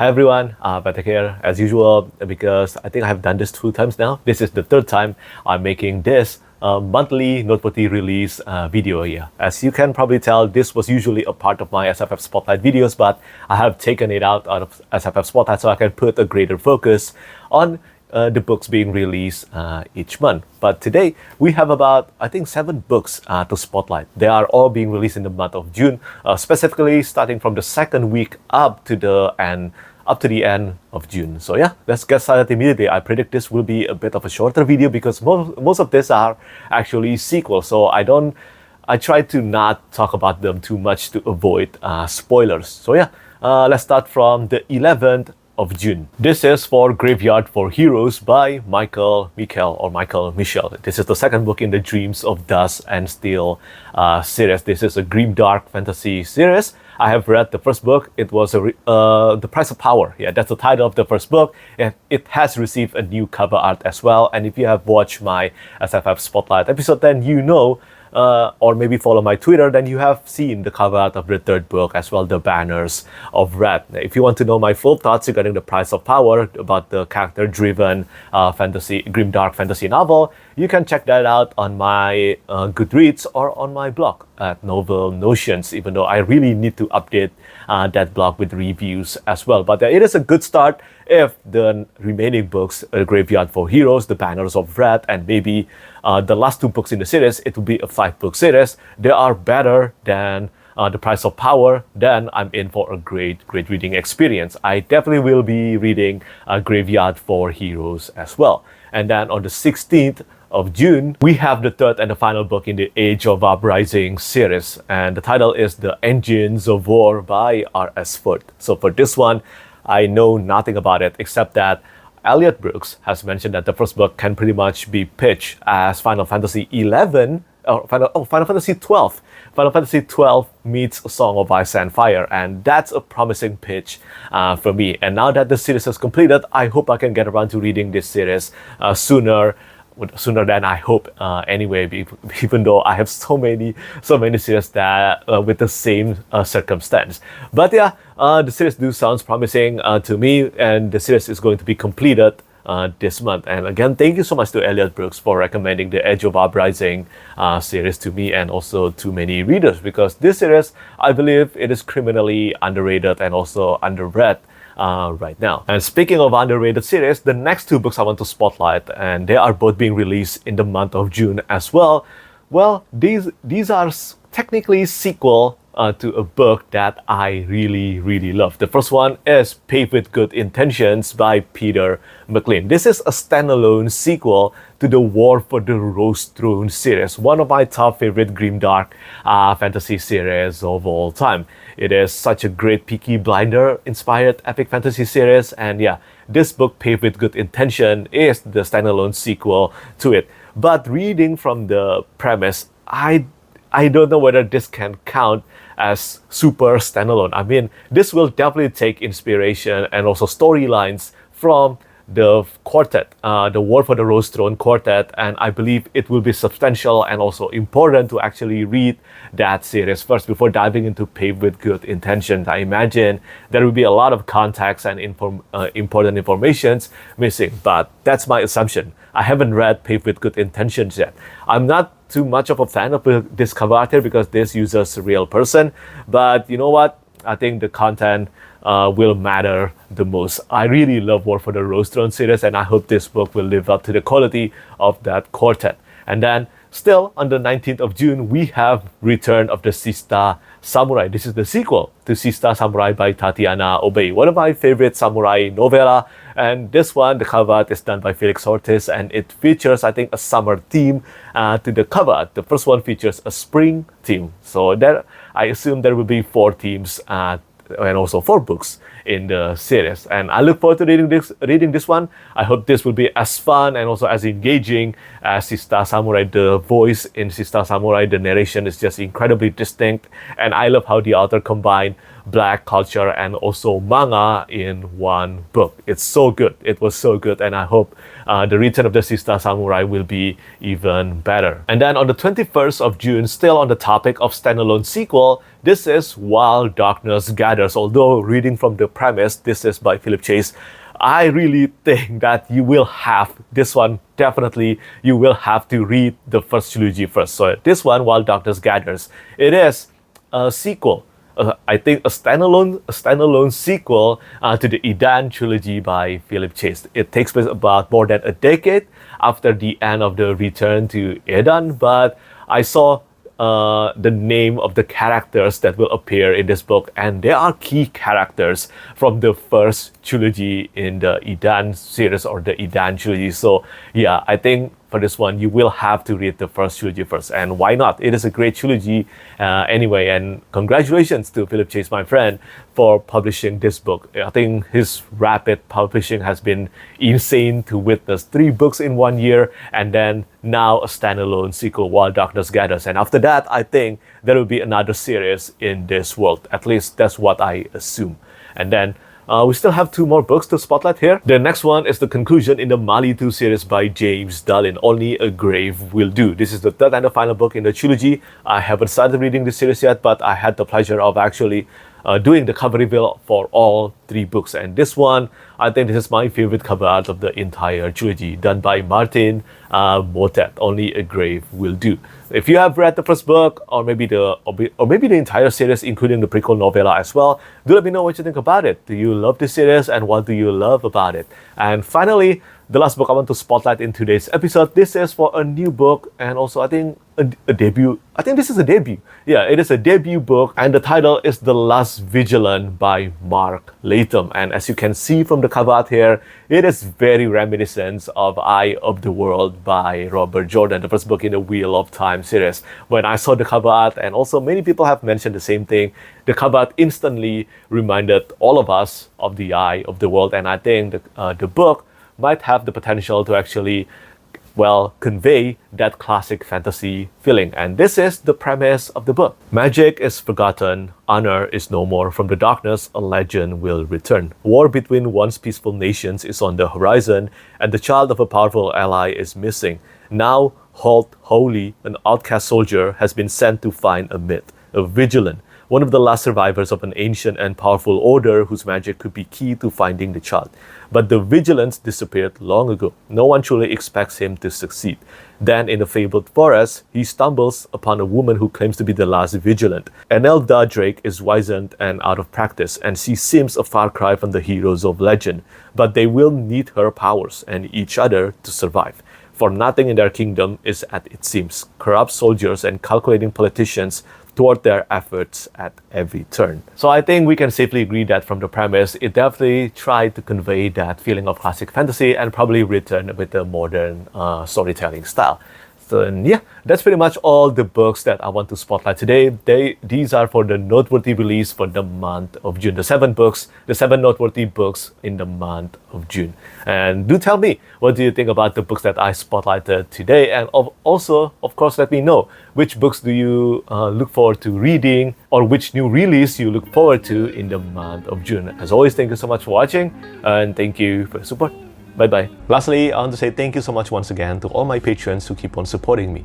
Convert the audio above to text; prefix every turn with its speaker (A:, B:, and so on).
A: Hi everyone, Petrik here as usual because I think I have done this 2 times now. This is the 3rd time I'm making this monthly Noteworthy release video here. As you can probably tell, this was usually a part of my SFF Spotlight videos, but I have taken it out of SFF Spotlight so I can put a greater focus on the books being released each month. But today we have about, I think, 7 books to spotlight. They are all being released in the month of June, specifically starting from the 2nd week up to the end of June. So yeah, let's get started immediately. I predict this will be a bit of a shorter video because most of these are actually sequels. So I try to not talk about them too much to avoid spoilers. So yeah, let's start from the 11th of June. This is for Graveyard for Heroes by Michel. This is the 2nd book in the Dreams of Dust and Steel series. This is a grimdark fantasy series. I have read the first book. It was The Price of Power. Yeah, that's the title of the first book. And it has received a new cover art as well. And if you have watched my SFF Spotlight episode, then you know, or maybe follow my Twitter, then you have seen the cover art of the 3rd book as well, The Banners of Red. If you want to know my full thoughts regarding The Price of Power, about the character-driven grimdark fantasy novel, you can check that out on my Goodreads or on my blog at Novel Notions, even though I really need to update that blog with reviews as well. But it is a good start if the remaining books, Graveyard for Heroes, The Banners of Red, and maybe the last 2 books in the series, it will be a 5-book series. They are better than The Price of Power, then I'm in for a great reading experience. I definitely will be reading Graveyard for Heroes as well. And then on the 16th of June, we have the 3rd and the final book in the Age of Uprising series. And the title is The Engines of War by R.S. Foote. So for this one, I know nothing about it except that Elliot Brooks has mentioned that the first book can pretty much be pitched as Final Fantasy 11 or Final Fantasy 12. Final Fantasy 12 meets A Song of Ice and Fire, and that's a promising pitch for me. And now that the series is completed, I hope I can get around to reading this series sooner than I hope anyway, even though I have so many series that with the same circumstance. But yeah, the series sounds promising to me, and the series is going to be completed this month. And again, thank you so much to Elliot Brooks for recommending the Edge of Uprising series to me and also to many readers, because this series, I believe, it is criminally underrated and also underread right now. And speaking of underrated series, the next 2 books I want to spotlight, and they are both being released in the month of June as well. Well, these are technically sequel to a book that I really love. The first one is Paved with Good Intentions by Peter McLean. This is a standalone sequel to the War for the Rose Throne series, one of my top favorite grimdark fantasy series of all time. It is such a great Peaky Blinder inspired epic fantasy series, and yeah, this book Paved with Good Intention is the standalone sequel to it. But reading from the premise, I don't know whether this can count as super standalone. I mean, this will definitely take inspiration and also storylines from the quartet, the War for the Rose Throne quartet, and I believe it will be substantial and also important to actually read that series first before diving into Paved with Good Intentions. I imagine there will be a lot of context and important informations missing, but that's my assumption. I haven't read Paved with Good Intentions yet. I'm not too much of a fan of this cover art here because this uses a real person, but you know what? I think the content will matter the most. I really love War for the Rose Throne series, and I hope this book will live up to the quality of that quartet. And then still on the 19th of June, we have Return of the Sistah Samurai. This is the sequel to Sistah Samurai by Tatiana, one of my favorite samurai novella. And this one, the cover art is done by Felix Ortiz, and it features, I think, a summer theme to the cover art. The first one features a spring theme. So there, I assume there will be 4 themes and also 4 books in the series, and I look forward to reading this one. I hope this will be as fun and also as engaging as Sistah Samurai. The voice in Sistah Samurai, the narration is just incredibly distinct, and I love how the author combined Black culture and also manga in one book. It's so good. It was so good, and I hope the return of the Sistah Samurai will be even better. And then on the 21st of June, still on the topic of standalone sequel, this is While Darkness Gathers. Although reading from the premise, this is by Philip Chase, I really think that you will have this one. Definitely, you will have to read the first trilogy first. So this one, While Darkness Gathers, it is a sequel. I think a standalone sequel to the Edan trilogy by Philip Chase. It takes place about more than a decade after the end of the Return to Edan, but I saw the name of the characters that will appear in this book, and they are key characters from the first trilogy in the Edan series or the Edan trilogy. So yeah, I think for this one, you will have to read the first trilogy first. And why not? It is a great trilogy anyway. And congratulations to Philip Chase, my friend, for publishing this book. I think his rapid publishing has been insane to witness 3 books in 1 year, and then now a standalone sequel, While Darkness Gathers. And after that, I think there will be another series in this world. At least that's what I assume. And then we still have 2 more books to spotlight here. The next one is the conclusion in the Malitu series by James Dulin, Only a Grave Will Do. This is the 3rd and the final book in the trilogy. I haven't started reading this series yet, but I had the pleasure of actually doing the cover reveal for all 3 books. And this one, I think this is my favorite cover art of the entire trilogy, done by Martin Motet, Only a Grave Will Do. If you have read the first book, or maybe the entire series, including the prequel novella as well, do let me know what you think about it. Do you love this series, and what do you love about it? And finally, the last book I want to spotlight in today's episode. This is for a new book, and also I think a debut. I think this is a debut. Yeah, it is a debut book, and the title is The Last Vigilant by Mark Latham. And as you can see from the cover art here, it is very reminiscent of Eye of the World by Robert Jordan, the first book in the Wheel of Time series. When I saw the cover art, and also many people have mentioned the same thing, the cover art instantly reminded all of us of the Eye of the World. And I think the book might have the potential to actually, well, convey that classic fantasy feeling. And this is the premise of the book. Magic is forgotten, honor is no more. From the darkness, a legend will return. War between once peaceful nations is on the horizon, and the child of a powerful ally is missing. Now, Holt Holy, an outcast soldier, has been sent to find a myth, a Vigilant, one of the last survivors of an ancient and powerful order whose magic could be key to finding the child. But the Vigilance disappeared long ago. No one truly expects him to succeed. Then, in a fabled forest, he stumbles upon a woman who claims to be the last Vigilant. Enelda Drake is wizened and out of practice, and she seems a far cry from the heroes of legend. But they will need her powers and each other to survive. For nothing in their kingdom is as it seems. Corrupt soldiers and calculating politicians thwart their efforts at every turn. So I think we can safely agree that from the premise, it definitely tried to convey that feeling of classic fantasy and probably written with a modern storytelling style. So yeah, that's pretty much all the books that I want to spotlight today. These are for the Noteworthy release for the month of June. The 7 books, the 7 Noteworthy books in the month of June. And do tell me, what do you think about the books that I spotlighted today? And also, of course, let me know which books do you look forward to reading, or which new release you look forward to in the month of June. As always, thank you so much for watching, and thank you for your support. Bye-bye. Lastly, I want to say thank you so much once again to all my patrons who keep on supporting me.